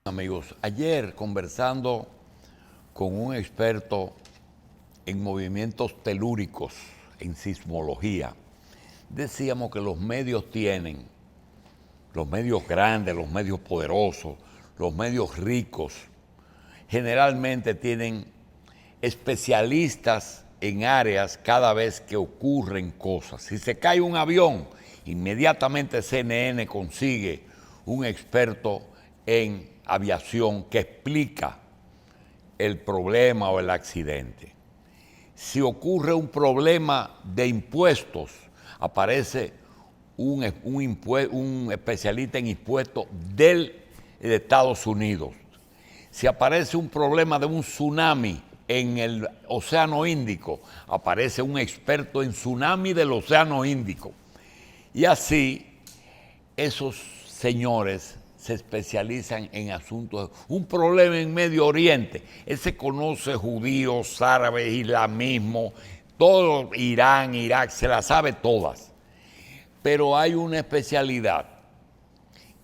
Amigos, ayer conversando con un experto en movimientos telúricos, en sismología, decíamos que los medios tienen, los medios grandes, los medios poderosos, los medios ricos, generalmente tienen especialistas en áreas cada vez que ocurren cosas. Si se cae un avión, inmediatamente CNN consigue un experto en aviación que explica el problema o el accidente. Si ocurre un problema de impuestos, aparece un especialista en impuestos de Estados Unidos. Si aparece un problema de un tsunami en el Océano Índico, aparece un experto en tsunami del Océano Índico. Y así, esos señores se especializan en asuntos. Un problema en Medio Oriente, él se conoce judíos, árabes, islamismo, todo Irán, Irak, se las sabe todas. Pero hay una especialidad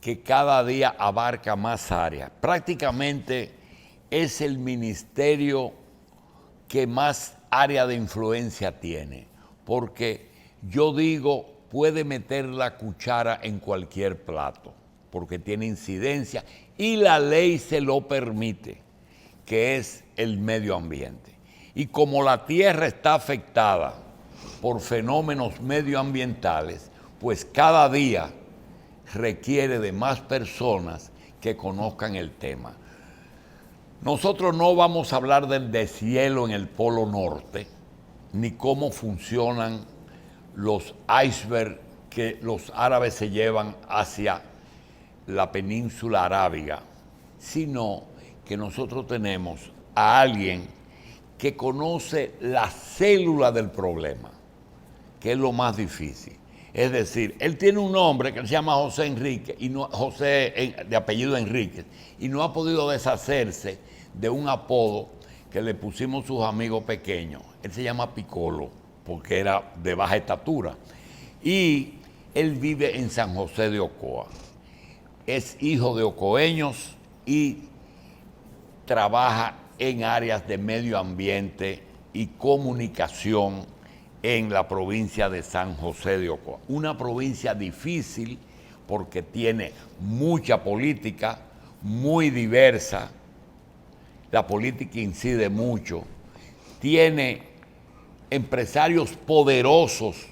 que cada día abarca más áreas. Prácticamente es el ministerio que más área de influencia tiene, porque yo digo, puede meter la cuchara en cualquier plato, porque tiene incidencia y la ley se lo permite, que es el medio ambiente. Y como la tierra está afectada por fenómenos medioambientales, pues cada día requiere de más personas que conozcan el tema. Nosotros no vamos a hablar del deshielo en el Polo Norte, ni cómo funcionan los icebergs que los árabes se llevan hacia la península arábiga, sino que nosotros tenemos a alguien que conoce la célula del problema, que es lo más difícil. Es decir, él tiene un nombre que se llama José Enríquez, de apellido Enríquez, y no ha podido deshacerse de un apodo que le pusimos sus amigos pequeños. Él se llama Piccolo, porque era de baja estatura. Y él vive en San José de Ocoa. Es hijo de ocoeños y trabaja en áreas de medio ambiente y comunicación en la provincia de San José de Ocoa. Una provincia difícil porque tiene mucha política, muy diversa. La política incide mucho. Tiene empresarios poderosos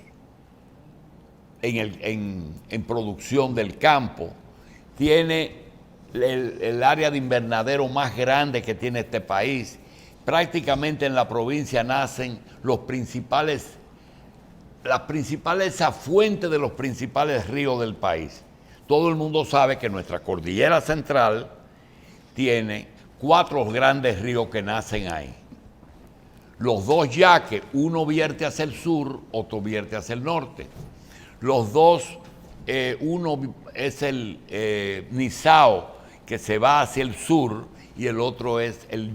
en producción del campo. Tiene el área de invernadero más grande que tiene este país. Prácticamente en la provincia nacen las principales afluentes de los principales ríos del país. Todo el mundo sabe que nuestra cordillera central tiene 4 grandes ríos que nacen ahí. Los dos yaques, uno vierte hacia el sur, otro vierte hacia el norte. Los dos, uno es el Nizao, que se va hacia el sur, y el otro es el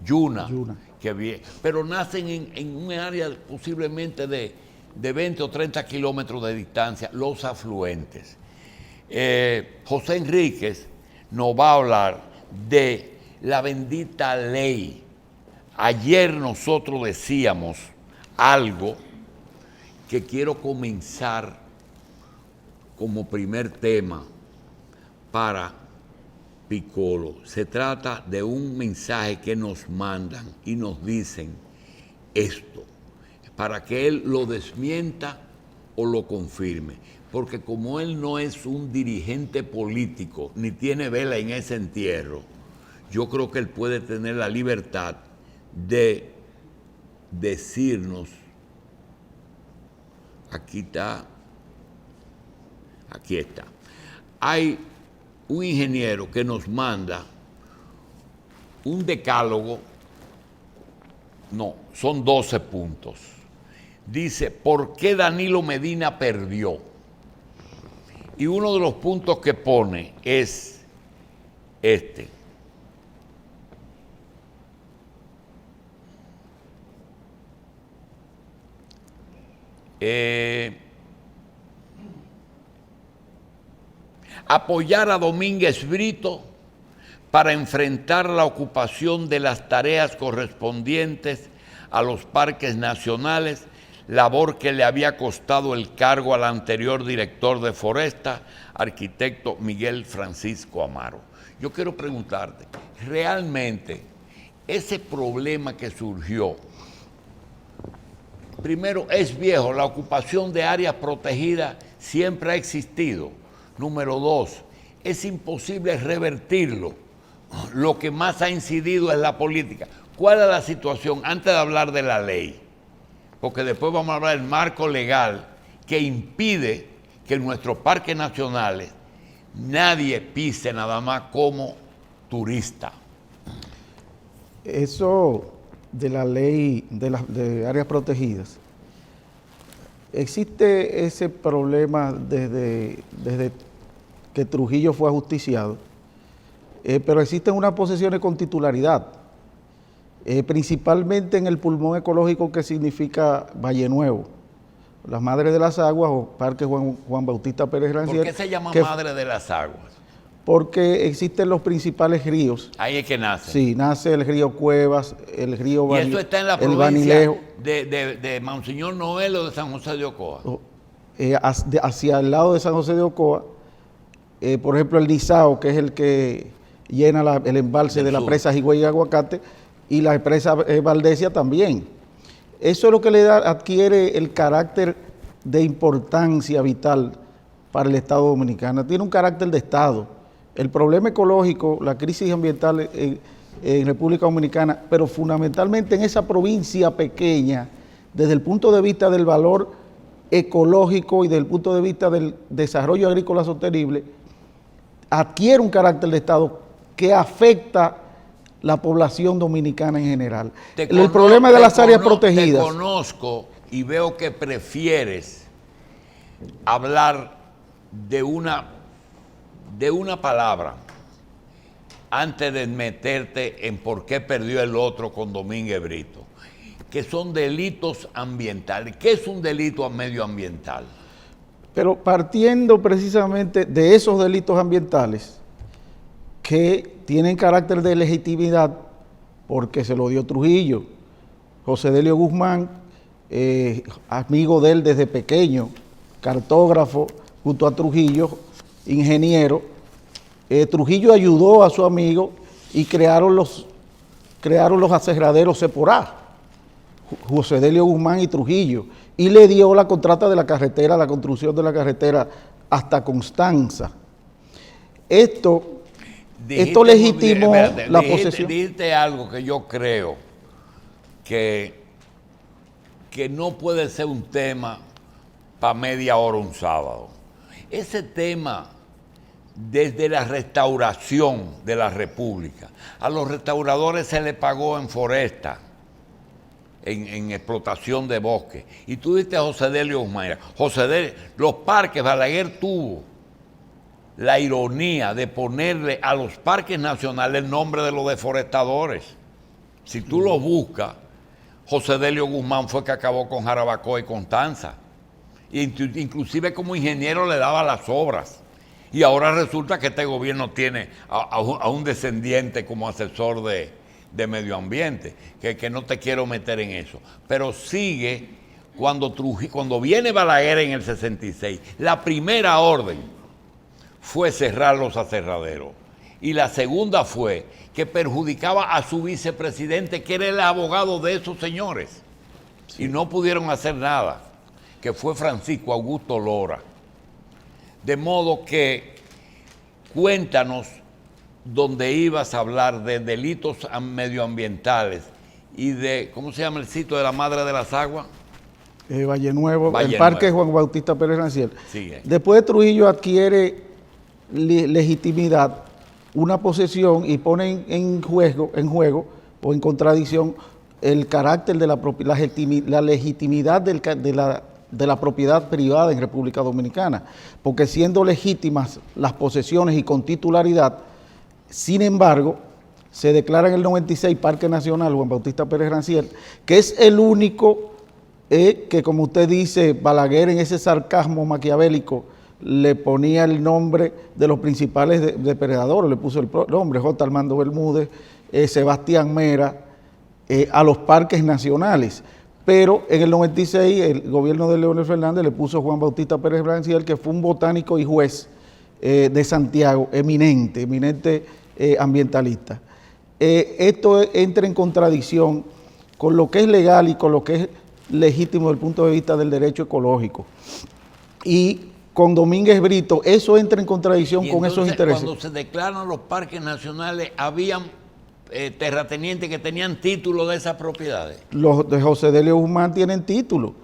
Yuna, pero nacen en un área posiblemente de 20 o 30 kilómetros de distancia, los afluentes. José Enríquez nos va a hablar de la bendita ley. Ayer nosotros decíamos algo que quiero comenzar como primer tema para Piccolo. Se trata de un mensaje que nos mandan y nos dicen esto, para que él lo desmienta o lo confirme. Porque como él no es un dirigente político, ni tiene vela en ese entierro, yo creo que él puede tener la libertad de decirnos, aquí está. Hay un ingeniero que nos manda un decálogo, no, son 12 puntos. Dice, ¿por qué Danilo Medina perdió? Y uno de los puntos que pone es este. apoyar a Domínguez Brito para enfrentar la ocupación de las tareas correspondientes a los parques nacionales, labor que le había costado el cargo al anterior director de Foresta, arquitecto Miguel Francisco Amaro. Yo quiero preguntarte, ¿realmente ese problema que surgió, primero, es viejo, la ocupación de áreas protegidas siempre ha existido? Número dos, es imposible revertirlo. Lo que más ha incidido es la política. ¿Cuál es la situación? Antes de hablar de la ley, porque después vamos a hablar del marco legal que impide que en nuestros parques nacionales nadie pise nada más como turista. Eso de la ley de áreas protegidas, existe ese problema desde que Trujillo fue ajusticiado, pero existen unas posesiones con titularidad, principalmente en el pulmón ecológico que significa Valle Nuevo, las Madres de las Aguas o Parque Juan Bautista Pérez Rancière. ¿Por qué se llama Madre de las Aguas? Porque existen los principales ríos. Ahí es que nace. Sí, nace el río Cuevas, el río Banilejo. Y eso está en la provincia de Monseñor Noel o de San José de Ocoa. Hacia el lado de San José de Ocoa, por ejemplo el Nizao, que es el que llena el embalse de la presa Higüey y Aguacate, y la presa Valdesia también. Eso es lo que le adquiere el carácter de importancia vital para el Estado dominicano. Tiene un carácter de Estado. El problema ecológico, la crisis ambiental en República Dominicana, pero fundamentalmente en esa provincia pequeña, desde el punto de vista del valor ecológico y desde el punto de vista del desarrollo agrícola sostenible, adquiere un carácter de Estado que afecta la población dominicana en general. El problema de las áreas protegidas. Te conozco y veo que prefieres hablar de una palabra antes de meterte en por qué perdió el otro con Domínguez Brito, que son delitos ambientales. ¿Qué es un delito medioambiental? Pero partiendo precisamente de esos delitos ambientales que tienen carácter de legitimidad porque se lo dio Trujillo, José Delio Guzmán, amigo de él desde pequeño, cartógrafo junto a Trujillo, ingeniero. Trujillo ayudó a su amigo y crearon los aserraderos Seporá, José Delio Guzmán y Trujillo, y le dio la contrata de la carretera, la construcción de la carretera hasta Constanza. Esto legitimó la posesión. Dijiste algo que yo creo que no puede ser un tema para media hora un sábado. Ese tema, desde la restauración de la República, a los restauradores se les pagó en foresta, en explotación de bosque. Y tú dijiste a José Delio Guzmán. José Delio, los parques, Balaguer tuvo la ironía de ponerle a los parques nacionales el nombre de los deforestadores. Si tú lo buscas, José Delio Guzmán fue que acabó con Jarabacoa y Constanza. Inclusive como ingeniero le daba las obras. Y ahora resulta que este gobierno tiene a un descendiente como asesor de medio ambiente, que no te quiero meter en eso. Pero sigue, cuando viene Balaguer en el 66, la primera orden fue cerrar los aserraderos. Y la segunda fue que perjudicaba a su vicepresidente, que era el abogado de esos señores. Sí. Y no pudieron hacer nada, que fue Francisco Augusto Lora. De modo que, cuéntanos donde ibas a hablar de delitos medioambientales y de, ¿cómo se llama el sitio de la Madre de las Aguas? Valle Nuevo, el Parque Juan Bautista Pérez Rancière. Sigue. Después de Trujillo adquiere legitimidad una posesión y pone en juego o en contradicción el carácter de la legitimidad de la propiedad privada en República Dominicana, porque siendo legítimas las posesiones y con titularidad, sin embargo, se declara en el 96 Parque Nacional Juan Bautista Pérez Rancière, que es el único que, como usted dice, Balaguer en ese sarcasmo maquiavélico le ponía el nombre de los principales depredadores, le puso el nombre, J. Armando Bermúdez, Sebastián Mera, a los parques nacionales. Pero en el 96 el gobierno de Leonel Fernández le puso Juan Bautista Pérez Brancial, que fue un botánico y juez de Santiago, eminente ambientalista. Esto entra en contradicción con lo que es legal y con lo que es legítimo desde el punto de vista del derecho ecológico. Y con Domínguez Brito, eso entra en contradicción con esos intereses. Cuando se declaran los parques nacionales, ¿habían terratenientes que tenían título de esas propiedades? Los de José Delio Guzmán tienen título.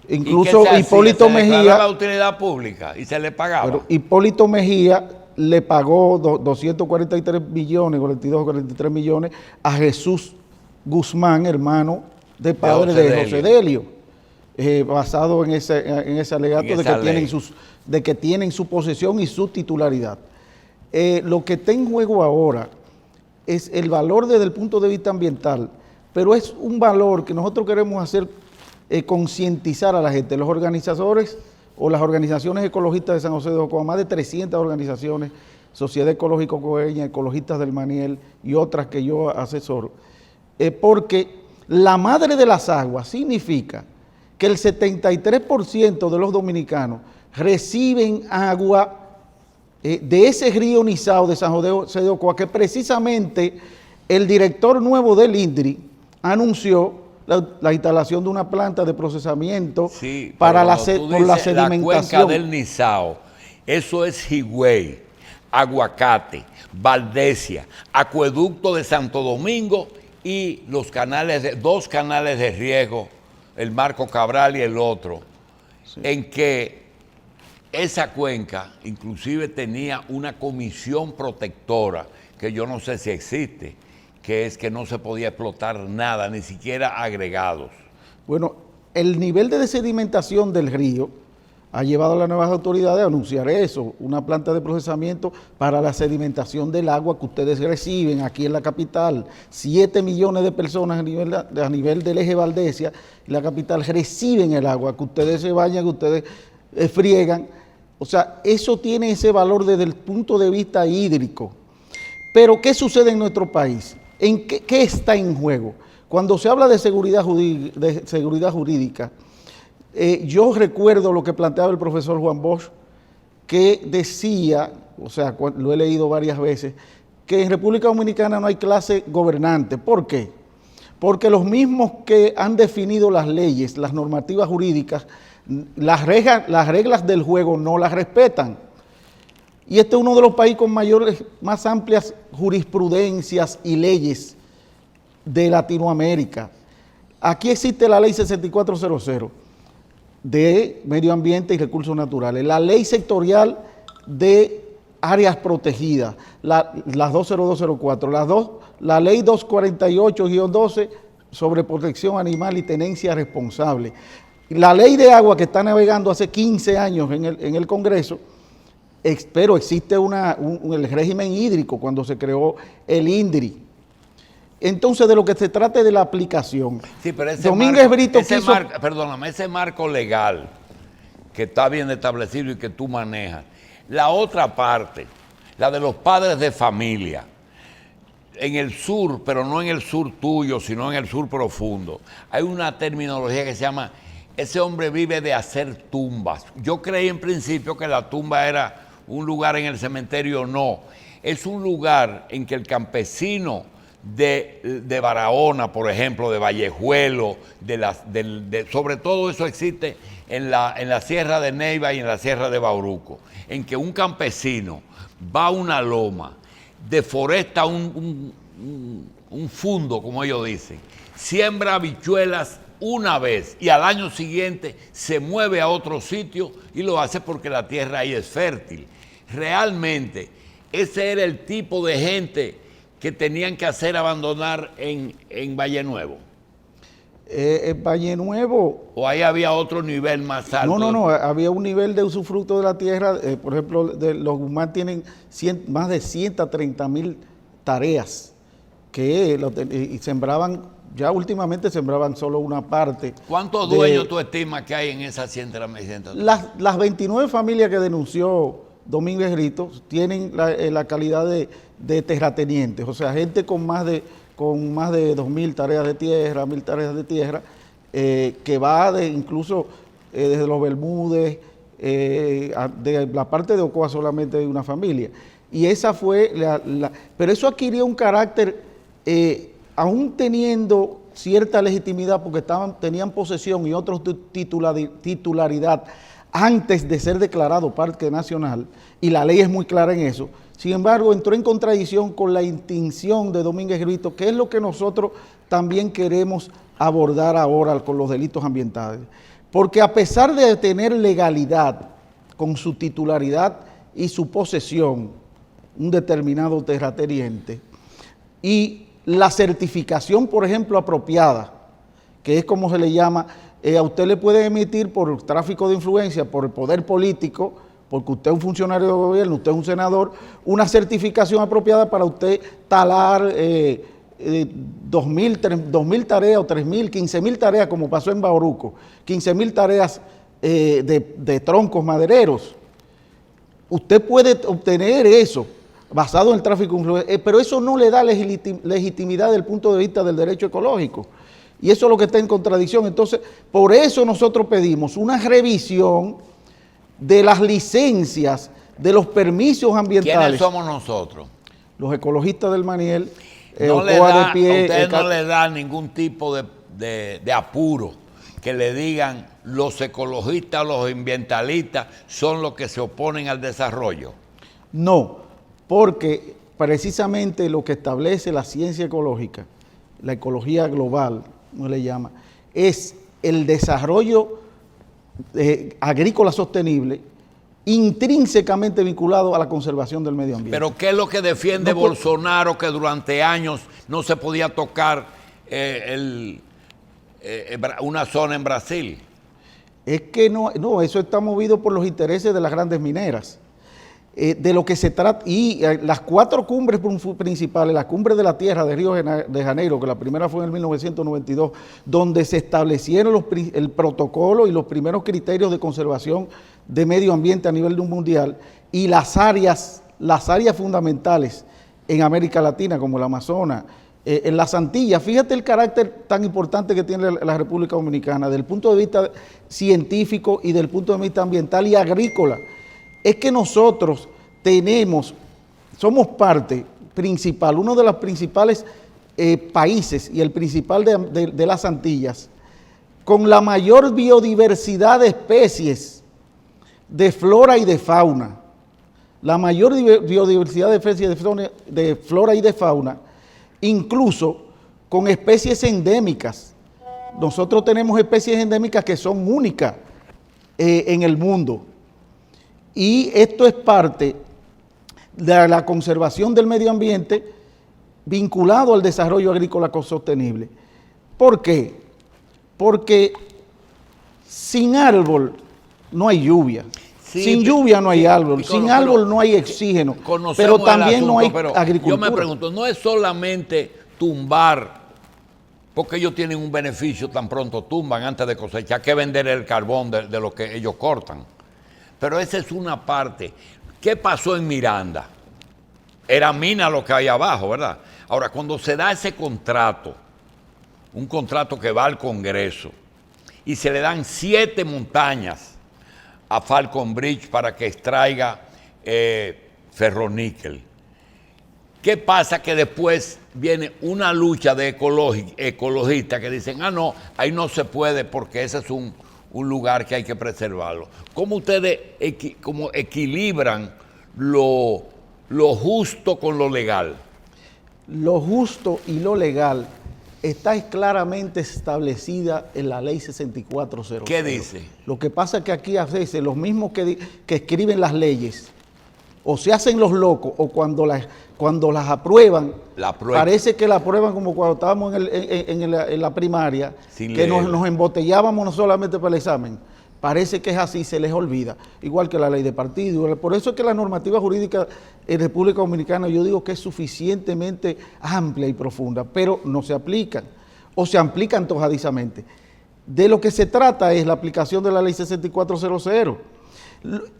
Incluso Hipólito Mejía... la utilidad pública y se le pagaba. Pero Hipólito Mejía le pagó 243 millones, 43 millones a Jesús Guzmán, hermano de padre de José Delio, basado en ese alegato de que tienen su posesión y su titularidad. Lo que está en juego ahora es el valor desde el punto de vista ambiental, pero es un valor que nosotros queremos hacer concientizar a la gente, los organizadores o las organizaciones ecologistas de San José de Ocoa, más de 300 organizaciones, Sociedad Ecológica Ocoeña, Ecologistas del Maniel y otras que yo asesoro, porque la madre de las aguas significa que el 73% de los dominicanos reciben agua de ese río Nizao de San José de Ocoa, que precisamente el director nuevo del INDRI anunció la instalación de una planta de procesamiento para la sedimentación. La cuenca del Nizao, eso es Higüey, Aguacate, Valdesia, Acueducto de Santo Domingo y los canales dos canales de riego, el Marco Cabral y el otro, en que esa cuenca inclusive tenía una comisión protectora, que yo no sé si existe, que es que no se podía explotar nada, ni siquiera agregados. Bueno, el nivel de sedimentación del río ha llevado a las nuevas autoridades a anunciar eso, una planta de procesamiento para la sedimentación del agua que ustedes reciben aquí en la capital. 7 millones de personas a nivel del eje Valdesia, la capital, reciben el agua, que ustedes se bañan, que ustedes friegan. O sea, eso tiene ese valor desde el punto de vista hídrico. Pero, ¿qué sucede en nuestro país? ¿Qué está en juego? Cuando se habla de seguridad jurídica, yo recuerdo lo que planteaba el profesor Juan Bosch, que decía, o sea, lo he leído varias veces, que en República Dominicana no hay clase gobernante. ¿Por qué? Porque los mismos que han definido las leyes, las normativas jurídicas, las reglas del juego no las respetan. Y este es uno de los países con más amplias jurisprudencias y leyes de Latinoamérica. Aquí existe la ley 6400 de Medio Ambiente y Recursos Naturales, la ley sectorial de áreas protegidas, las 20204, la ley 248-12 sobre protección animal y tenencia responsable. La ley de agua que está navegando hace 15 años en el Congreso, pero existe el régimen hídrico cuando se creó el INDRI. Entonces, de lo que se trata es de la aplicación. Sí, pero ese marco legal que está bien establecido y que tú manejas. La otra parte, la de los padres de familia, en el sur, pero no en el sur tuyo, sino en el sur profundo, hay una terminología que se llama, ese hombre vive de hacer tumbas. Yo creí en principio que la tumba era un lugar en el cementerio, no. Es un lugar en que el campesino de Barahona, por ejemplo, de Vallejuelo, sobre todo eso existe en la Sierra de Neiva y en la Sierra de Bauruco, en que un campesino va a una loma, deforesta un fundo, como ellos dicen, siembra habichuelas una vez y al año siguiente se mueve a otro sitio y lo hace porque la tierra ahí es fértil. Realmente, ese era el tipo de gente que tenían que hacer abandonar en Valle Nuevo. En Valle Nuevo... ¿O ahí había otro nivel más alto? No, había un nivel de usufructo de la tierra, por ejemplo, los Guzmán tienen más de 130,000 tareas y sembraban Ya últimamente sembraban solo una parte. ¿Cuántos dueños tú estimas que hay en esa hacienda? Las 29 familias que denunció Domínguez Brito tienen la calidad de terratenientes, o sea, gente con más de 2.000 tareas de tierra, 1.000 tareas de tierra, que va incluso desde los Bermúdez, de la parte de Ocoa solamente hay una familia. Y esa fue pero eso adquirió un carácter, aún teniendo cierta legitimidad, porque tenían posesión y otros titularidad antes de ser declarado parque nacional, y la ley es muy clara en eso. Sin embargo, entró en contradicción con la intención de Domínguez Brito, que es lo que nosotros también queremos abordar ahora con los delitos ambientales. Porque a pesar de tener legalidad con su titularidad y su posesión, un determinado terrateniente, y la certificación, por ejemplo, apropiada, que es como se le llama, a usted le puede emitir por tráfico de influencia, por el poder político, porque usted es un funcionario de gobierno, usted es un senador, una certificación apropiada para usted talar 2.000 tareas o 3.000, 15.000 tareas, como pasó en Bauruco, 15.000 tareas de troncos madereros. Usted puede obtener eso basado en el tráfico de influencia, pero eso no le da legitimidad desde el punto de vista del derecho ecológico. Y eso es lo que está en contradicción. Entonces, por eso nosotros pedimos una revisión de las licencias, de los permisos ambientales. ¿Quiénes somos nosotros? Los ecologistas del Maniel, no le da, a usted no le da ningún tipo de apuro que le digan los ecologistas, los ambientalistas son los que se oponen al desarrollo. No, porque precisamente lo que establece la ciencia ecológica, la ecología global, no le llama, es el desarrollo agrícola sostenible intrínsecamente vinculado a la conservación del medio ambiente. Pero ¿qué es lo que defiende Bolsonaro, que durante años no se podía tocar una zona en Brasil? Es que no, eso está movido por los intereses de las grandes mineras. De lo que se trata, y las 4 cumbres principales, la cumbre de la tierra de Río de Janeiro, que la primera fue en el 1992, donde se establecieron el protocolo y los primeros criterios de conservación de medio ambiente a nivel mundial, y las áreas fundamentales en América Latina, como el Amazonas, en las Antillas. Fíjate el carácter tan importante que tiene la República Dominicana, desde el punto de vista científico y desde el punto de vista ambiental y agrícola. Es que nosotros somos parte principal, uno de los principales países y el principal de las Antillas, con la mayor biodiversidad de especies de flora y de fauna. La mayor biodiversidad de especies de flora y de fauna, incluso con especies endémicas. Nosotros tenemos especies endémicas que son únicas en el mundo. Y esto es parte de la conservación del medio ambiente vinculado al desarrollo agrícola sostenible. ¿Por qué? Porque sin árbol no hay lluvia. Sí, sin lluvia no hay árbol, sin árbol no hay oxígeno, pero también no hay agricultura. Yo me pregunto, no es solamente tumbar, porque ellos tienen un beneficio tan pronto tumban antes de cosechar, que vender el carbón de lo que ellos cortan. Pero esa es una parte. ¿Qué pasó en Miranda? Era mina lo que hay abajo, ¿verdad? Ahora, cuando se da ese contrato, un contrato que va al Congreso, y se le dan 7 montañas a Falcon Bridge para que extraiga ferroníquel. ¿Qué pasa? Que después viene una lucha de ecologistas que dicen, no, ahí no se puede porque ese es un lugar que hay que preservarlo. ¿Cómo ustedes equilibran lo justo con lo legal? Lo justo y lo legal está claramente establecida en la ley 6400. ¿Qué dice? Lo que pasa es que aquí a veces los mismos que escriben las leyes o se hacen los locos o cuando las aprueban, parece que la aprueban como cuando estábamos en la primaria, que nos embotellábamos no solamente para el examen. Parece que es así, se les olvida, igual que la ley de partido. Por eso es que la normativa jurídica en República Dominicana yo digo que es suficientemente amplia y profunda, pero no se aplican. o se aplica antojadizamente. De lo que se trata es la aplicación de la ley 6400.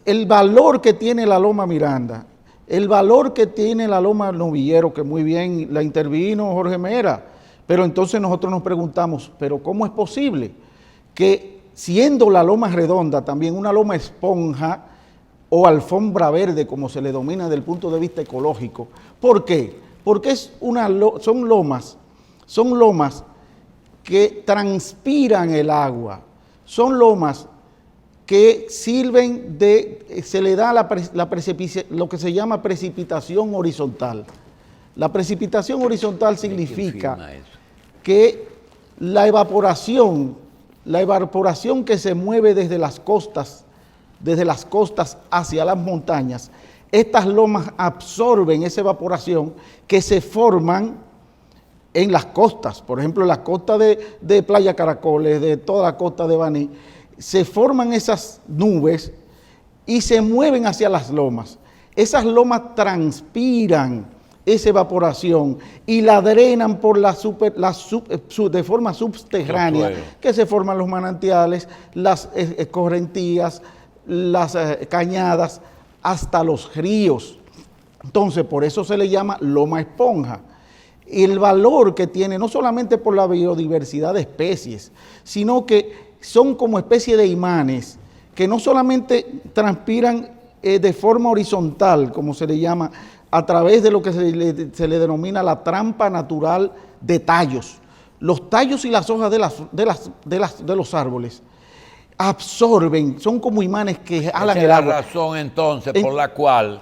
El valor que tiene la Loma Miranda, el valor que tiene la Loma Novillero, que muy bien la intervino Jorge Mera, pero entonces nosotros nos preguntamos, ¿pero cómo es posible que siendo la Loma Redonda también una loma esponja o alfombra verde, como se le domina desde el punto de vista ecológico? ¿Por qué? Porque son lomas que transpiran el agua, son lomas que sirven se le da lo que se llama precipitación horizontal. La precipitación horizontal significa que la evaporación que se mueve desde las costas hacia las montañas, estas lomas absorben esa evaporación que se forman en las costas. Por ejemplo, en la costa de Playa Caracoles, de toda la costa de Baní, se forman esas nubes y se mueven hacia las lomas. Esas lomas transpiran esa evaporación y la drenan por de forma subterránea, que se forman los manantiales, las escorrentías, las cañadas, hasta los ríos. Entonces, por eso se le llama loma esponja. Y el valor que tiene, no solamente por la biodiversidad de especies, sino que son como especie de imanes que no solamente transpiran de forma horizontal, como se le llama, a través de lo que se le denomina la trampa natural de tallos. Los tallos y las hojas de los árboles absorben, son como imanes que jalan el agua. Esa es la razón entonces por la cual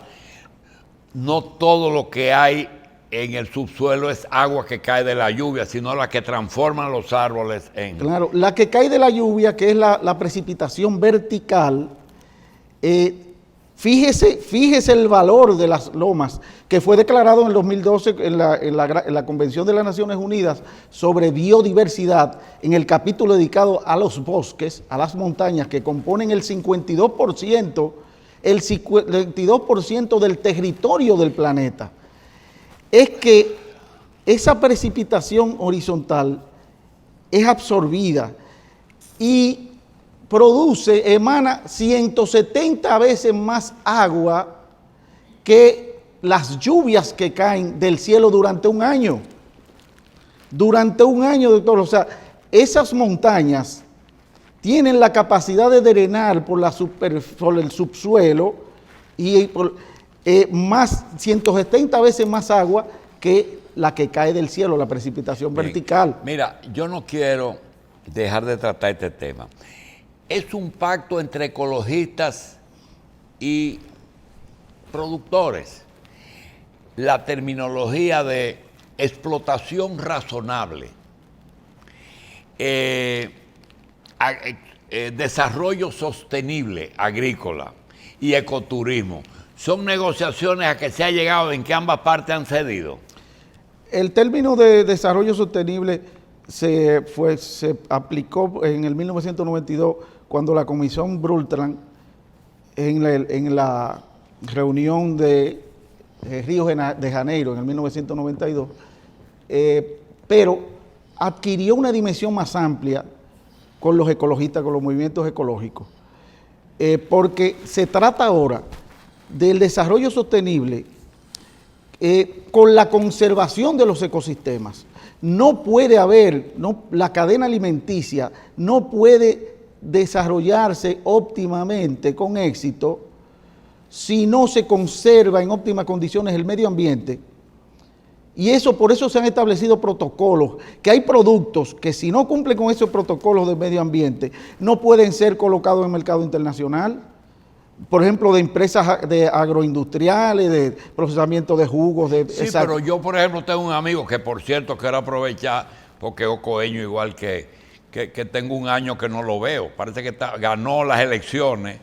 no todo lo que hay en el subsuelo es agua que cae de la lluvia, sino la que transforman los árboles en... Claro, la que cae de la lluvia, que es la precipitación vertical. Fíjese el valor de las lomas, que fue declarado en el 2012 en la Convención de las Naciones Unidas sobre biodiversidad, en el capítulo dedicado a los bosques, a las montañas, que componen el 52% del territorio del planeta. Es que esa precipitación horizontal es absorbida y emana 170 veces más agua que las lluvias que caen del cielo durante un año. Durante un año, doctor. O sea, esas montañas tienen la capacidad de drenar por el subsuelo y más 170 veces más agua que la que cae del cielo, la precipitación vertical. Mira, yo no quiero dejar de tratar este tema. Es un pacto entre ecologistas y productores. La terminología de explotación razonable, desarrollo sostenible agrícola y ecoturismo, son negociaciones a que se ha llegado en que ambas partes han cedido. El término de desarrollo sostenible se aplicó en el 1992 cuando la Comisión Brundtland, en la reunión de Río de Janeiro en el 1992, pero adquirió una dimensión más amplia con los ecologistas, con los movimientos ecológicos, porque se trata ahora del desarrollo sostenible con la conservación de los ecosistemas. No puede haber, la cadena alimenticia no puede desarrollarse óptimamente con éxito si no se conserva en óptimas condiciones el medio ambiente. Y por eso se han establecido protocolos, que hay productos que si no cumplen con esos protocolos de medio ambiente no pueden ser colocados en el mercado internacional. Por ejemplo, de empresas agroindustriales, de procesamiento de jugos. Sí, pero yo, por ejemplo, tengo un amigo que, por cierto, quiero aprovechar, porque es ocoeño igual que tengo un año que no lo veo. Parece que ganó las elecciones,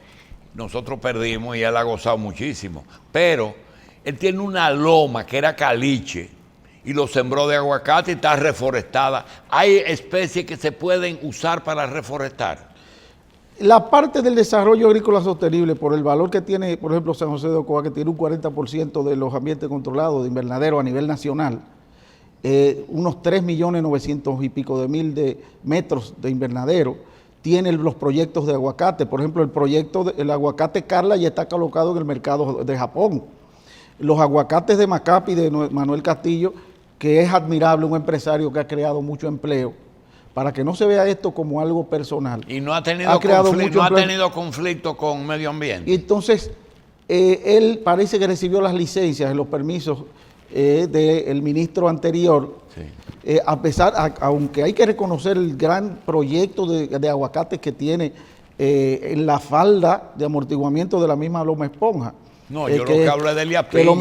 nosotros perdimos y él ha gozado muchísimo. Pero él tiene una loma que era caliche y lo sembró de aguacate y está reforestada. Hay especies que se pueden usar para reforestar. La parte del desarrollo agrícola sostenible, por el valor que tiene, por ejemplo, San José de Ocoa, que tiene un 40% de los ambientes controlados de invernadero a nivel nacional, unos 3.900.000 y pico de metros de invernadero. Tiene los proyectos de aguacate. Por ejemplo, el proyecto del aguacate Carla ya está colocado en el mercado de Japón. Los aguacates de Macapi, de Manuel Castillo, que es admirable, un empresario que ha creado mucho empleo, para que no se vea esto como algo personal. Y no ha tenido conflicto con medio ambiente. Y entonces, él parece que recibió las licencias y los permisos del ministro anterior, sí. Aunque hay que reconocer el gran proyecto de aguacates que tiene en la falda de amortiguamiento de la misma Loma Esponja. No, yo lo que hablo es de Elías Piña. Yo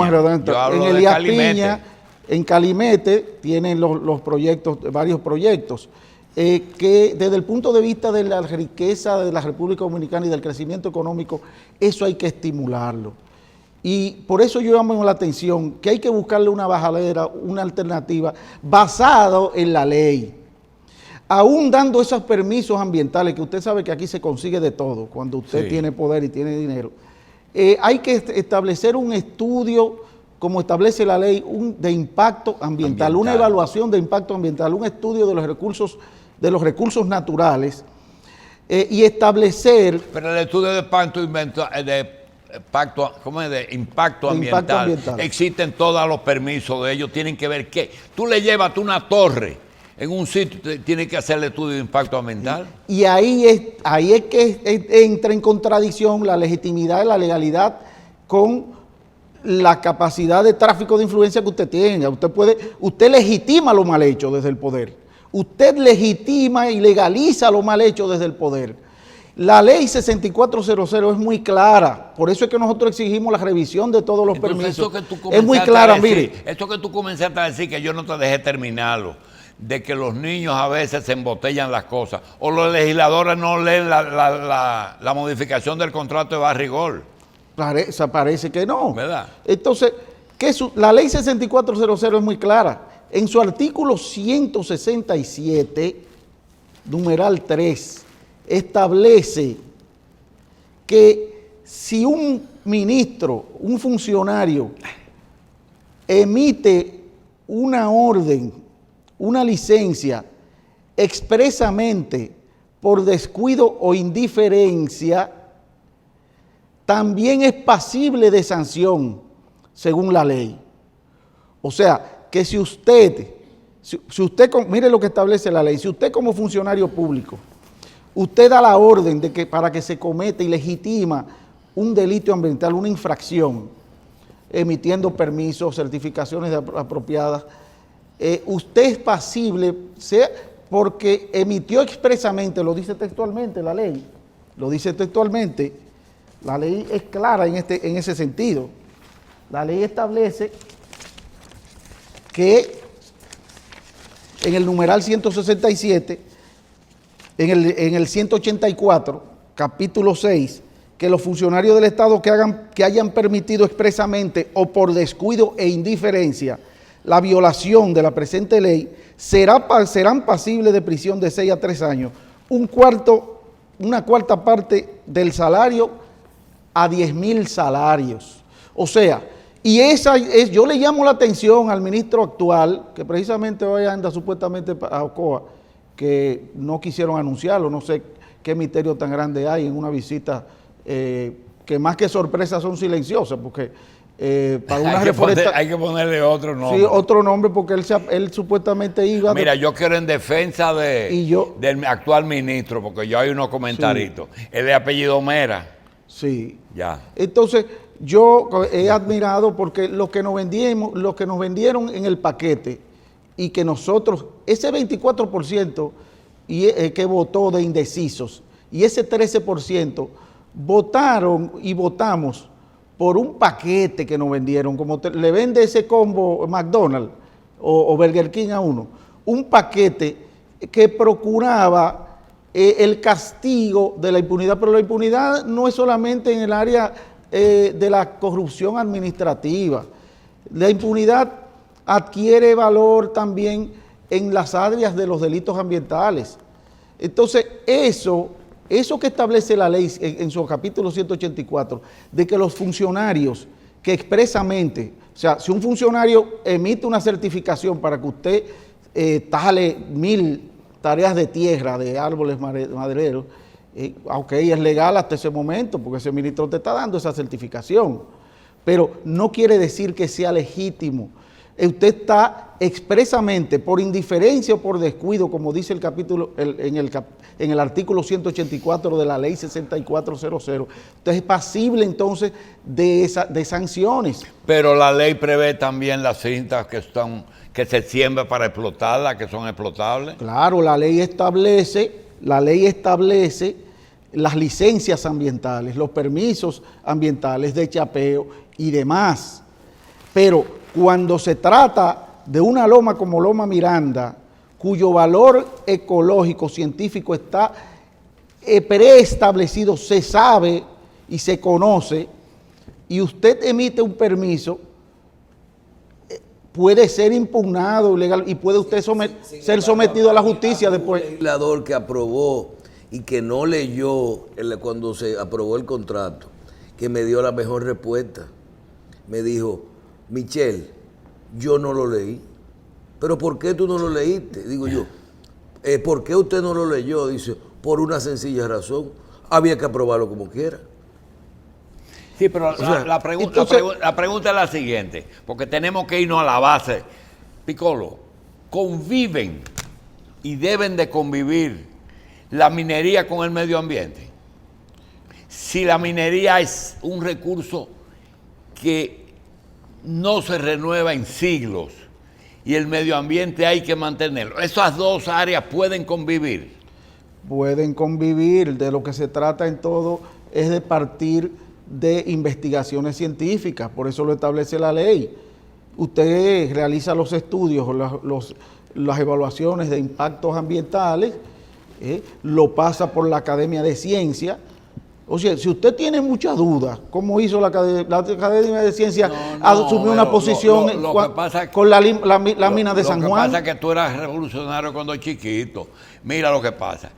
hablo de Elías Piña, en Calimete tienen los proyectos, varios proyectos, que desde el punto de vista de la riqueza de la República Dominicana y del crecimiento económico, eso hay que estimularlo. Y por eso yo llamo la atención que hay que buscarle una bajadera, una alternativa basada en la ley. Aún dando esos permisos ambientales, que usted sabe que aquí se consigue de todo, cuando usted tiene poder y tiene dinero, hay que establecer un estudio, como establece la ley, de impacto ambiental, una evaluación de impacto ambiental, un estudio de los recursos naturales y establecer... Pero el estudio de impacto ambiental, existen todos los permisos de ellos, tienen que ver qué. Tú le llevas una torre en un sitio, tienes que hacer el estudio de impacto ambiental. Y ahí es que entra en contradicción la legitimidad y la legalidad con la capacidad de tráfico de influencia que usted tenga. Usted legitima lo mal hecho desde el poder. Usted legitima y legaliza lo mal hecho desde el poder. La ley 6400 es muy clara, por eso es que nosotros exigimos la revisión de todos los permisos. Es muy clara, mire. Esto que tú comenzaste a decir, que yo no te dejé terminarlo, de que los niños a veces se embotellan las cosas, o los legisladores no leen la modificación del contrato de Barrigol. Parece que no. ¿Verdad? Entonces, la ley 6400 es muy clara. En su artículo 167, numeral 3, establece que si un ministro, un funcionario, emite una orden, una licencia, expresamente por descuido o indiferencia, también es pasible de sanción, según la ley. O sea, que si usted, mire lo que establece la ley, si usted como funcionario público, usted da la orden de que para que se cometa y legitima un delito ambiental, una infracción, emitiendo permisos, certificaciones apropiadas, usted es pasible, porque emitió expresamente, lo dice textualmente la ley, la ley es clara en ese sentido. La ley establece que en el numeral 167, en el 184, capítulo 6, que los funcionarios del Estado que hayan permitido expresamente o por descuido e indiferencia la violación de la presente ley serán pasibles de prisión de 6 a 3 años, una cuarta parte del salario a 10,000 salarios. O sea, yo le llamo la atención al ministro actual, que precisamente hoy anda supuestamente a Ocoa, que no quisieron anunciarlo, no sé qué misterio tan grande hay en una visita que más que sorpresas son silenciosas, porque para una hay que ponerle otro nombre. Sí, otro nombre, porque él supuestamente iba... Mira, yo quiero en defensa del actual ministro, porque yo hay unos comentaritos. Sí. Él es apellido Mera. Sí. Ya. Entonces, yo he admirado porque lo que nos vendieron en el paquete y que nosotros, ese 24% que votó de indecisos y ese 13% votaron y votamos por un paquete que nos vendieron, como le vende ese combo McDonald's o Burger King a uno, un paquete que procuraba el castigo de la impunidad, pero la impunidad no es solamente en el área de la corrupción administrativa. La impunidad adquiere valor también en las áreas de los delitos ambientales. Entonces, eso que establece la ley en su capítulo 184, de que los funcionarios que expresamente O sea, si un funcionario emite una certificación para que usted tale 1000 tareas de tierra, de árboles madereros, aunque es legal hasta ese momento, porque ese ministro te está dando esa certificación, pero no quiere decir que sea legítimo. Usted está expresamente, por indiferencia o por descuido, como dice el capítulo, en el artículo 184 de la ley 6400, usted es pasible entonces de sanciones. Pero la ley prevé también las cintas que se siembran para explotarlas, que son explotables. Claro, la ley establece las licencias ambientales, los permisos ambientales de chapeo y demás. Pero cuando se trata de una loma como Loma Miranda, cuyo valor ecológico, científico está preestablecido, se sabe y se conoce, y usted emite un permiso, puede ser impugnado legal y puede usted ser sometido a la justicia después. Un legislador que aprobó y que no leyó cuando se aprobó el contrato, que me dio la mejor respuesta. Me dijo: Michel, yo no lo leí. ¿Pero por qué tú no lo leíste? Digo yo, ¿por qué usted no lo leyó? Dice, por una sencilla razón, había que aprobarlo como quiera. Sí, pero la pregunta es la siguiente, porque tenemos que irnos a la base. Piccolo, ¿conviven y deben de convivir la minería con el medio ambiente? Si la minería es un recurso que no se renueva en siglos y el medio ambiente hay que mantenerlo, ¿esas dos áreas pueden convivir? Pueden convivir. De lo que se trata en todo es de partir de investigaciones científicas, por eso lo establece la ley. Usted realiza los estudios, las evaluaciones de impactos ambientales, lo pasa por la Academia de Ciencias. O sea, si usted tiene muchas dudas, ¿cómo hizo la Academia de Ciencias? Asumió una posición con la mina de San Juan. Lo que pasa es que tú eras revolucionario cuando chiquito. Mira lo que pasa.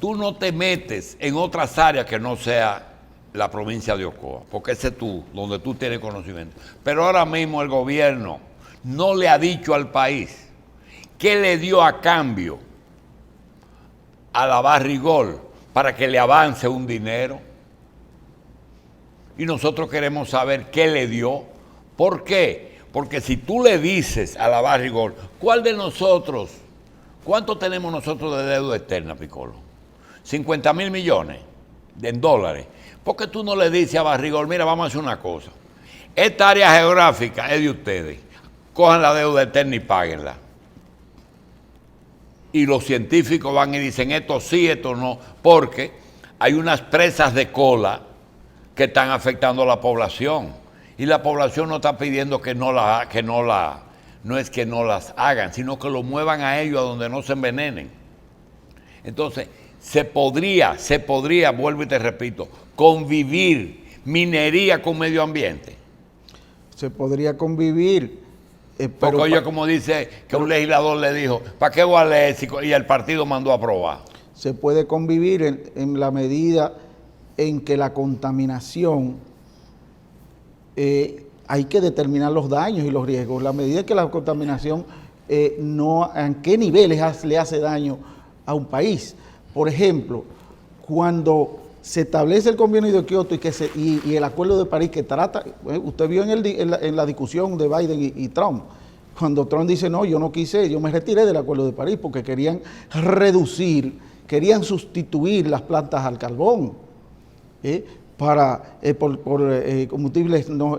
Tú no te metes en otras áreas que no sea la provincia de Ocoa, porque ese es donde tú tienes conocimiento. Pero ahora mismo el gobierno no le ha dicho al país qué le dio a cambio a la Barrigol para que le avance un dinero. Y nosotros queremos saber qué le dio. ¿Por qué? Porque si tú le dices a la Barrigol, ¿cuál de nosotros, cuánto tenemos nosotros de deuda externa, Piccolo? 50,000 millones en dólares. ¿Por qué tú no le dices a Barrigol, mira, vamos a hacer una cosa? Esta área geográfica es de ustedes. Cojan la deuda externa y páguenla. Y los científicos van y dicen, esto sí, esto no, porque hay unas presas de cola que están afectando a la población. Y la población no está pidiendo no es que no las hagan, sino que lo muevan a ellos a donde no se envenenen. Entonces, se podría, vuelvo y te repito, convivir minería con medio ambiente. Se podría convivir. Porque oye, como dice que un legislador le dijo, ¿para qué voy a leer? Y el partido mandó a aprobar. Se puede convivir en la medida en que la contaminación, hay que determinar los daños y los riesgos. La medida en que la contaminación, en qué niveles le hace daño a un país. Por ejemplo, cuando se establece el convenio de Kioto y el acuerdo de París que trata, usted vio en la discusión de Biden y Trump, cuando Trump dice, no, yo me retiré del acuerdo de París porque querían sustituir las plantas al carbón por combustibles no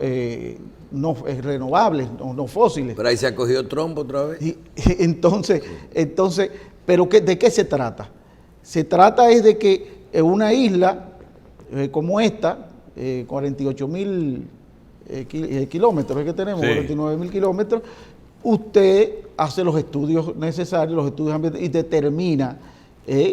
renovables, no fósiles. Pero ahí se acogió Trump otra vez. Entonces, ¿pero de qué se trata? Se trata es de que en una isla como esta, 48,000 kilómetros que tenemos, sí. 49,000 kilómetros, usted hace los estudios necesarios, los estudios ambientales y determina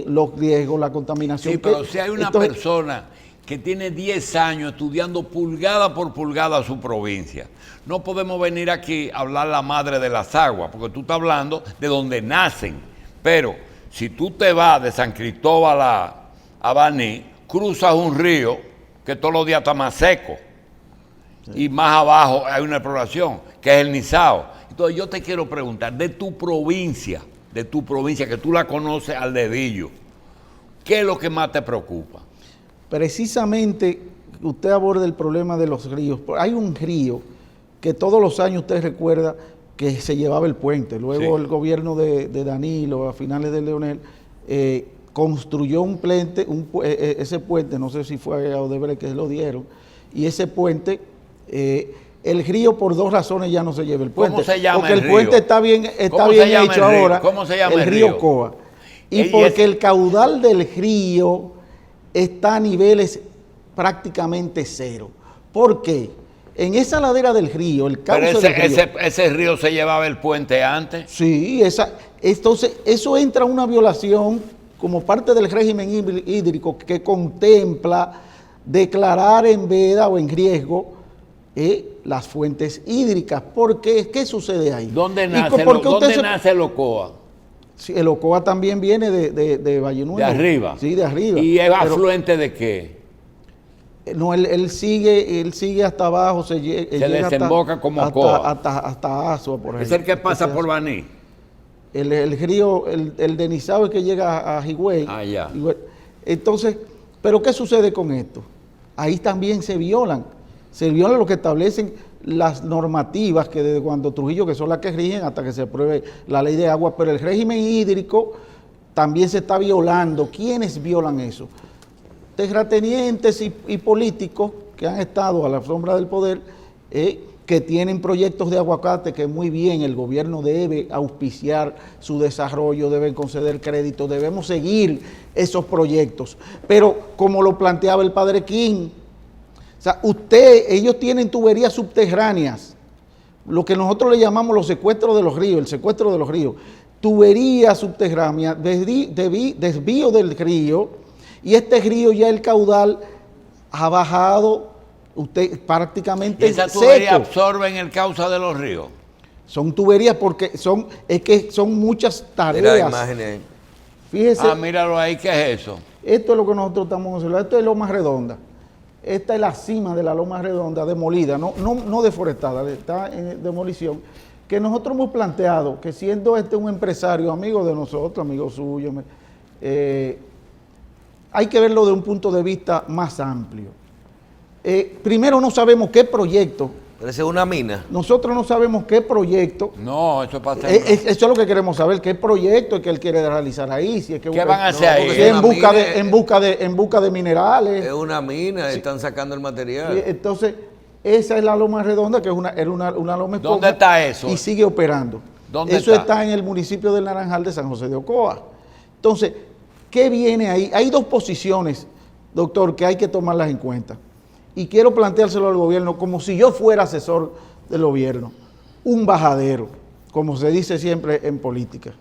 los riesgos, la contaminación. Sí, pero si hay una persona que tiene 10 años estudiando pulgada por pulgada su provincia, no podemos venir aquí a hablar la madre de las aguas, porque tú estás hablando de donde nacen, pero si tú te vas de San Cristóbal a Baní, cruzas un río que todos los días está más seco. y más abajo hay una exploración, que es el Nizao. Entonces yo te quiero preguntar, de tu provincia, que tú la conoces al dedillo, ¿qué es lo que más te preocupa? Precisamente usted aborda el problema de los ríos. Hay un río que todos los años usted recuerda que se llevaba el puente. Luego el gobierno de Danilo, a finales de Leonel, construyó un puente, ese puente, no sé si fue a Odebrecht que lo dieron, y ese puente, el río por dos razones ya no se lleva el puente. ¿Cómo se llama porque el el río? puente está bien hecho ahora. ¿Cómo se llama el río Coa. Y porque el caudal del río está a niveles prácticamente cero. ¿Por qué? En esa ladera del río, el cauce del río... ¿Ese río se llevaba el puente antes? Sí, entonces eso entra a una violación como parte del régimen hídrico que contempla declarar en veda o en riesgo las fuentes hídricas. ¿Por qué? ¿Qué sucede ahí? ¿Dónde nace el Ocoa? Sí, el Ocoa también viene de Valle Nuevo. ¿De arriba? Sí, de arriba. ¿Y es afluente de qué? No, él sigue hasta abajo, se desemboca como Ocoa. Hasta Asua, por ejemplo. ¿Es el que pasa por Baní? El río, el de Nizao es que llega a Higüey. Ah, ya. Entonces, ¿pero qué sucede con esto? Ahí también se violan lo que establecen las normativas que desde cuando Trujillo, que son las que rigen hasta que se apruebe la ley de agua, pero el régimen hídrico también se está violando. ¿Quiénes violan eso? Terratenientes y políticos que han estado a la sombra del poder, que tienen proyectos de aguacate que muy bien el gobierno debe auspiciar su desarrollo, deben conceder crédito, debemos seguir esos proyectos. Pero como lo planteaba el padre King, o sea, ellos tienen tuberías subterráneas, lo que nosotros le llamamos los secuestros de los ríos, el secuestro de los ríos, tuberías subterráneas, desvío del río, y este río ya el caudal ha bajado prácticamente ¿Y esas tuberías absorben el cauce de los ríos? Son tuberías porque son muchas tareas. Mira imágenes. Fíjese. Míralo ahí, ¿qué es eso? Esto es lo que nosotros estamos haciendo. Esto es Loma Redonda. Esta es la cima de la Loma Redonda, demolida, no deforestada, está en demolición, que nosotros hemos planteado que siendo un empresario, amigo de nosotros, amigo suyo, hay que verlo de un punto de vista más amplio. Primero no sabemos qué proyecto. Parece una mina. Nosotros no sabemos qué proyecto. No, eso pasa. Eso es lo que queremos saber, qué proyecto es que él quiere realizar ahí. Si es que ¿Qué van a hacer ahí? Si es en busca de minerales. Es una mina, sí. Están sacando el material. Sí, entonces, esa es la Loma Redonda, que era una loma esponja. ¿Dónde está eso? Y sigue operando. ¿Dónde eso está en el municipio del Naranjal de San José de Ocoa. Entonces, ¿qué viene ahí? Hay dos posiciones, doctor, que hay que tomarlas en cuenta. Y quiero planteárselo al gobierno como si yo fuera asesor del gobierno. Un bajadero, como se dice siempre en política.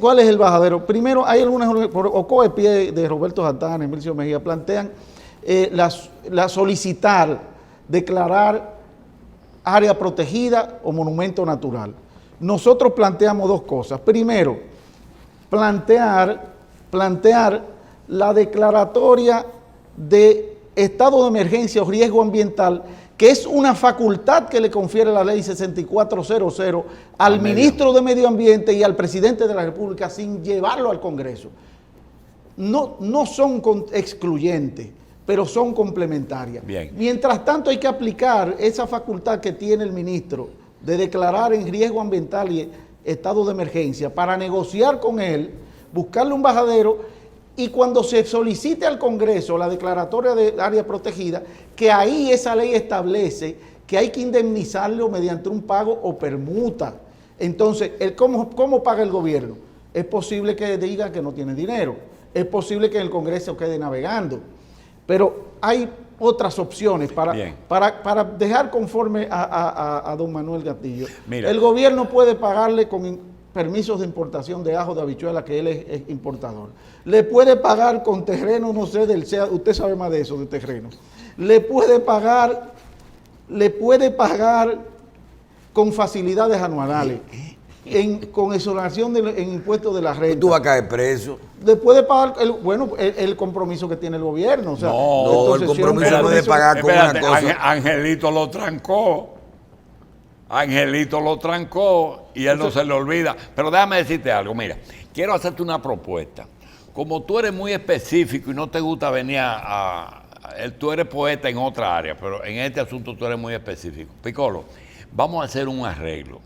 ¿Cuál es el bajadero? Primero, hay algunas, por Ocoa de pie de Roberto Santana, Emilio Mejía, plantean solicitar, declarar área protegida o monumento natural. Nosotros planteamos dos cosas. Primero, plantear la declaratoria de estado de emergencia o riesgo ambiental, que es una facultad que le confiere la ley 6400 al ministro de Medio Ambiente y al presidente de la República sin llevarlo al Congreso. No son excluyentes, pero son complementarias. Bien. Mientras tanto hay que aplicar esa facultad que tiene el ministro de declarar en riesgo ambiental y estado de emergencia para negociar con él, buscarle un bajadero. Y cuando se solicite al Congreso la declaratoria de área protegida, que ahí esa ley establece que hay que indemnizarlo mediante un pago o permuta. Entonces, ¿cómo paga el gobierno? Es posible que diga que no tiene dinero, es posible que el Congreso quede navegando, pero hay otras opciones para dejar conforme a don Manuel Gatillo. Mira. El gobierno puede pagarle con permisos de importación de ajo, de habichuela, que él es importador. Le puede pagar con terreno, no sé, usted sabe más de eso, de terreno. Le puede pagar con facilidades anuales. con exoneración en impuestos de la renta. Tú vas a caer preso. Después de pagar, el compromiso que tiene el gobierno. O sea, No, el compromiso no es de pagar con una cosa. Angelito lo trancó. Angelito lo trancó y él no se le olvida. Pero déjame decirte algo, mira, quiero hacerte una propuesta. Como tú eres muy específico y no te gusta venir tú eres poeta en otra área, pero en este asunto tú eres muy específico. Piccolo, vamos a hacer un arreglo.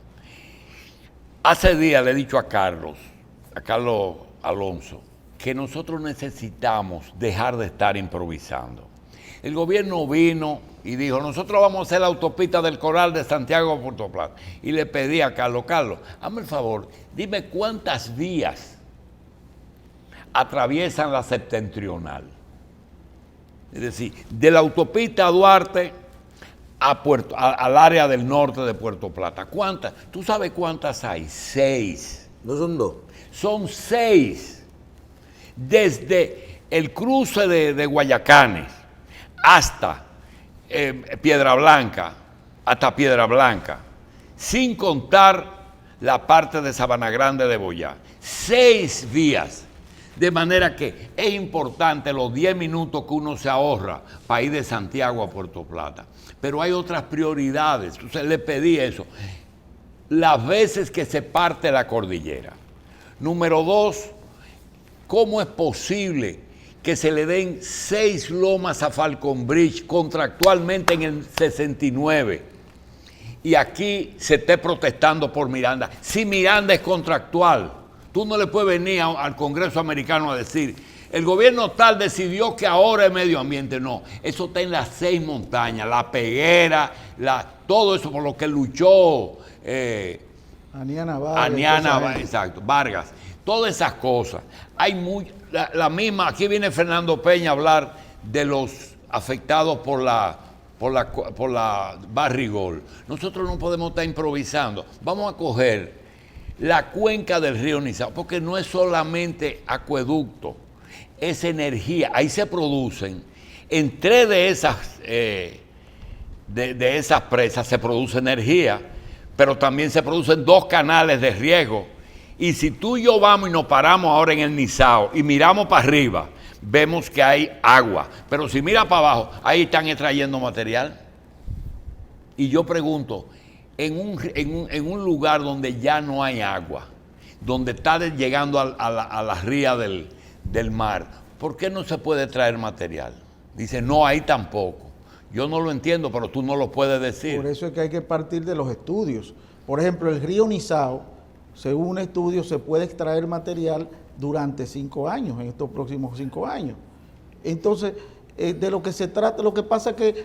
Hace días le he dicho a Carlos Alonso, que nosotros necesitamos dejar de estar improvisando. El gobierno vino y dijo, nosotros vamos a hacer la autopista del Coral de Santiago a Puerto Plata. Y le pedí a Carlos, hazme el favor, dime cuántas vías atraviesan la septentrional. Es decir, de la autopista Duarte al área del norte de Puerto Plata. ¿Cuántas? ¿Tú sabes cuántas hay? 6. ¿No son 2? Son 6. Desde el cruce de Guayacanes hasta Piedra Blanca, sin contar la parte de Sabana Grande de Boyá. 6 vías. De manera que es importante los 10 minutos que uno se ahorra para ir de Santiago a Puerto Plata. Pero hay otras prioridades. Entonces le pedí eso. Las veces que se parte la cordillera. Número 2, ¿cómo es posible que se le den 6 lomas a Falcon Bridge contractualmente en el 69 y aquí se esté protestando por Miranda? Si Miranda es contractual, tú no le puedes venir al Congreso americano a decir, el gobierno tal decidió que ahora es medio ambiente. No, eso está en las 6 montañas, la Peguera, todo eso por lo que luchó Aniana Vargas. Exacto, Vargas. Todas esas cosas. Hay la misma, aquí viene Fernando Peña a hablar de los afectados por la Barrigol. Nosotros no podemos estar improvisando. Vamos a coger la cuenca del río Nizao, porque no es solamente acueducto, es energía. Ahí se producen, en 3 de esas presas se produce energía, pero también se producen 2 canales de riego. Y si tú y yo vamos y nos paramos ahora en el Nizao y miramos para arriba, vemos que hay agua. Pero si mira para abajo, ahí están extrayendo material. Y yo pregunto, en un lugar donde ya no hay agua, donde está llegando a la ría del mar, ¿por qué no se puede traer material? Dice, no, ahí tampoco. Yo no lo entiendo, pero tú no lo puedes decir. Por eso es que hay que partir de los estudios. Por ejemplo, el río Nizao, según un estudio, se puede extraer material durante 5 años, en estos próximos 5 años. Entonces, de lo que se trata, lo que pasa es que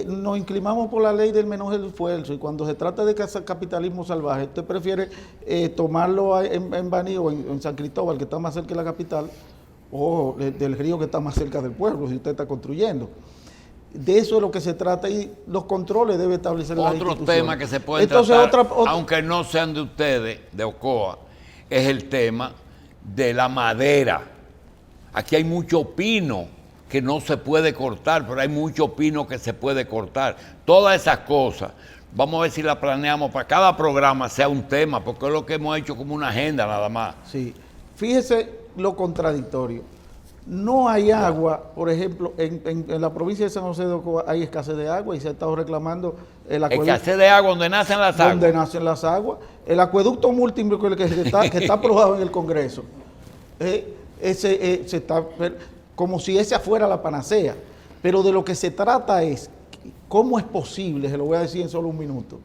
nos inclinamos por la ley del menor esfuerzo, y cuando se trata de capitalismo salvaje, usted prefiere tomarlo en Baní o en San Cristóbal, que está más cerca de la capital, o del río que está más cerca del pueblo, si usted está construyendo. De eso es lo que se trata, y los controles debe establecer las instituciones. Otro tema que se puede tratar, aunque no sean de ustedes, de Ocoa, es el tema de la madera. Aquí hay mucho pino que no se puede cortar, pero hay mucho pino que se puede cortar. Todas esas cosas, vamos a ver si las planeamos para cada programa sea un tema, porque es lo que hemos hecho como una agenda nada más. Sí, fíjese lo contradictorio. No hay agua, por ejemplo, en la provincia de San José de Ocoa hay escasez de agua y se ha estado reclamando el acueducto. Escasez de agua donde nacen las aguas. Donde nacen las aguas. El acueducto múltiple que está aprobado en el Congreso, se está como si esa fuera la panacea. Pero de lo que se trata es, ¿cómo es posible? Se lo voy a decir en solo un minuto.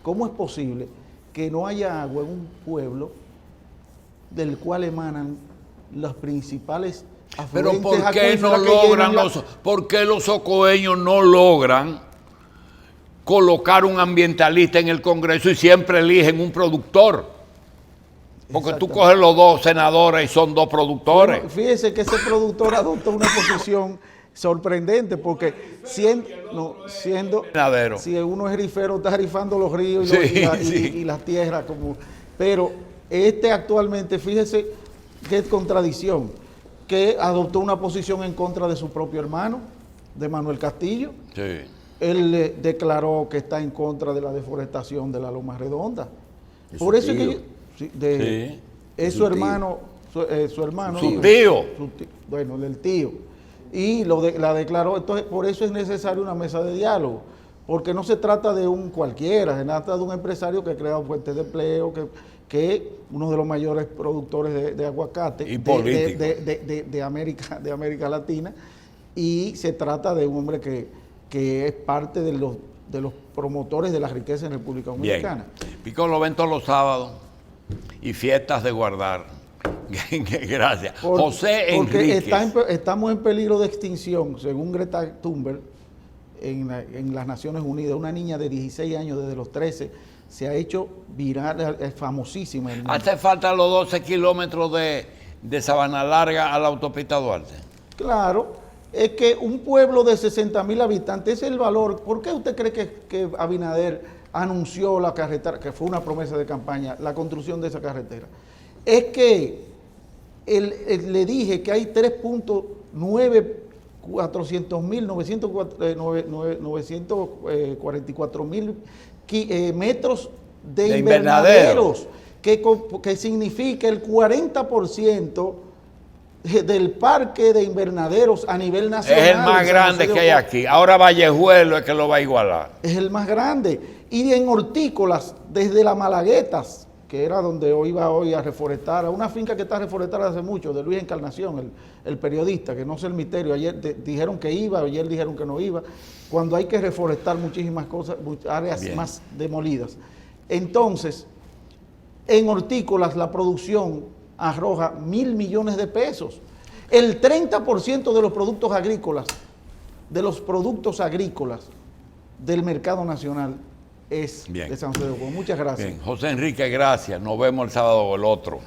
¿Cómo es posible que no haya agua en un pueblo del cual emanan los principales afluentes? Pero ¿por qué no logran por qué los ocoeños no logran colocar un ambientalista en el Congreso y siempre eligen un productor? Porque tú coges los 2 senadores y son 2 productores. Bueno, fíjese que ese productor adopta una posición sorprendente, porque siendo si uno es rifero, está rifando los ríos y las tierras, pero actualmente, fíjese qué contradicción, que adoptó una posición en contra de su propio hermano, de Manuel Castillo. Sí. Él declaró que está en contra de la deforestación de la Loma Redonda. Por eso es tío. que Sí. es Su su tío. hermano, su hermano. Su tío. Bueno, del tío. Y la declaró. Entonces, por eso es necesaria una mesa de diálogo. Porque no se trata de un cualquiera, se trata de un empresario que crea fuentes de empleo, que es uno de los mayores productores de aguacate Y político. de América Latina. Y se trata de un hombre que es parte de los promotores de la riqueza en República Bien. Dominicana. Piccolo ven todos los sábados y fiestas de guardar. Gracias. José Porque Enríquez. estamos en peligro de extinción, según Greta Thunberg, en las Naciones Unidas. Una niña de 16 años, desde los 13, se ha hecho viral, es famosísima. en el mundo. Hace falta los 12 kilómetros de Sabana Larga a la autopista Duarte. Claro, es que un pueblo de 60,000 habitantes es el valor. ¿Por qué usted cree que Abinader anunció la carretera, que fue una promesa de campaña, la construcción de esa carretera? Es que le dije que hay 944.000 metros de invernaderos, que significa el 40% del parque de invernaderos a nivel nacional. Es el más grande que hay aquí. Ahora Vallejuelo es que lo va a igualar. Es el más grande. Y en hortícolas, desde las Malaguetas, que era donde iba hoy a reforestar, a una finca que está reforestada hace mucho, de Luis Encarnación, el periodista, que no sé el misterio, ayer dijeron que iba, ayer dijeron que no iba, cuando hay que reforestar muchísimas cosas, áreas Bien. más demolidas. Entonces, en hortícolas la producción arroja 1.000 millones de pesos. El 30% de los productos agrícolas, del mercado nacional es Bien. de San José de Ocoa. Muchas gracias. Bien, José Enrique, gracias. Nos vemos el sábado o el otro.